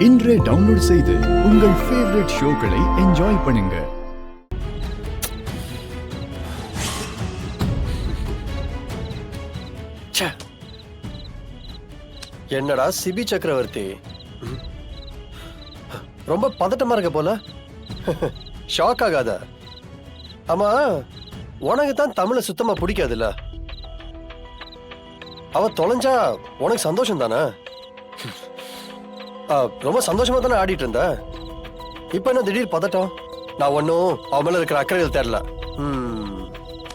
இன்றே டவுன்லோட் செய்து உங்கள் ஃபேவரட் ஷோக்களை என்ஜாய் பண்ணுங்க. என்னடா சிபி சக்கரவர்த்தி, ரொம்ப பதட்டமா இருக்க போல. ஷாக் ஆகாத. ஆமா, உனக்கு தான் தமிழ சுத்தமா பிடிக்காதுல்ல. அவ தொலைஞ்சா உனக்கு சந்தோஷம் தானே? ரொம்ப சந்தோஷமா தானே ஆடிட்டு இருந்த. இப்ப என்ன திடீர் பதட்டம்? நான் ஒன்னும் அவ மேல இருக்கிற அக்கறைகள் தெரியல.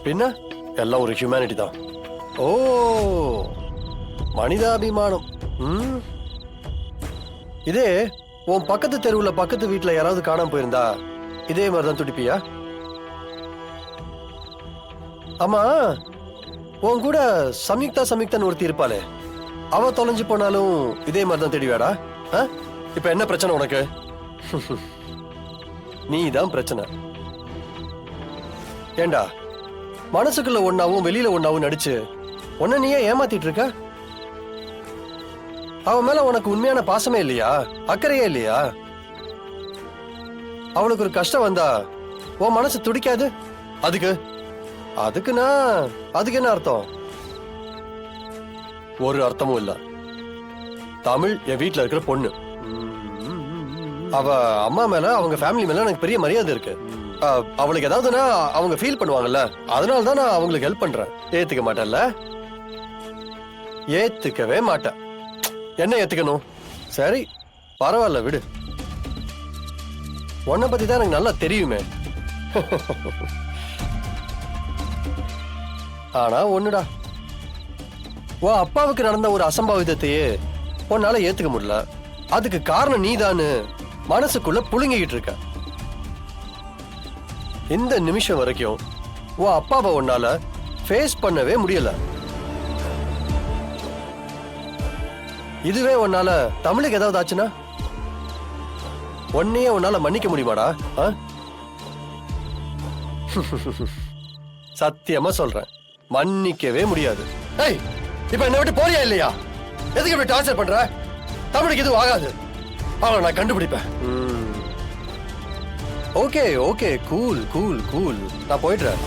பின்ன எல்லாம் ஒரு ஹியூமனிட்டி தான். ஓ, மனிதாபிமானம். இதே உன் பக்கத்து தெருவுல பக்கத்து வீட்டுல யாராவது காணாம போயிருந்தா இதே மாதிரிதான் துடிப்பியா? ஆமா, உன் கூட சம்யுக்தான்னு ஒருத்தி இருப்பாளே, அவ தொலைஞ்சு போனாலும் இதே மாதிரிதான் தேடிவாடா? இப்ப என்ன பிரச்சனை உனக்கு? நீ தான் பிரச்சனை. ஏண்டா, மனசுக்குள்ள ஒன்னாவும் வெளியில ஒன்னாவும் நடிச்சு உன்ன நீயே ஏமாத்திட்டு இருக்க? அவன் மேல உனக்கு உண்மையான பாசமே இல்லையா? அக்கறையே இல்லையா? அவளுக்கு ஒரு கஷ்டம் வந்தா உன் மனசு துடிக்காது? அதுக்கு என்ன அர்த்தம்? ஒரு அர்த்தமும் இல்ல. தமிழ் என் வீட்டுல இருக்கிற பொண்ணு. அவ அம்மா மேல, அவங்க ஃபேமிலி மேல எனக்கு பெரிய மரியாதை இருக்கு. அவளுக்கு ஏதாவதுன்னா அவங்க ஃபீல் பண்ணுவாங்கல்ல, அதனாலதான் நான் அவங்களுக்கு ஹெல்ப் பண்றேன். ஏத்துக்க மாட்டேன்ல? ஏத்துக்கவே மாட்டேன். என்ன ஏத்துக்கணும்? சரி, பரவாயில்ல, விடு. உன்னை பத்தி தான் எனக்கு நல்லா தெரியுமே. ஆனா ஒண்ணுடா, உன் அப்பாவுக்கு நடந்த ஒரு அசம்பாவிதத்தையே உன்னால ஏத்துக்க முடியல. அதுக்கு காரணம் நீதான்னு மனசுக்குள்ள புழுங்கிக்கிட்டு இருக்க. இந்த நிமிஷம் வரைக்கும் உன் அப்பாவை உன்னால ஃபேஸ் பண்ணவே முடியல. இதுவே உன்னால தமிழுக்கு ஏதாவது ஆச்சுன்னா உன்னையே உன்னால மன்னிக்க முடியுமாடா? சத்தியமா சொல்றேன், மன்னிக்கவே முடியாது. ஏய், இப்ப என்ன விட்டு போறியா இல்லையா? எதுக்கு இப்படி டார்ச்சர் பண்ற? தமிழுக்கு எதுவும் ஆகாது, அவளை நான் கண்டுபிடிப்பேன். Okay, cool. நான் போயிடுறேன்.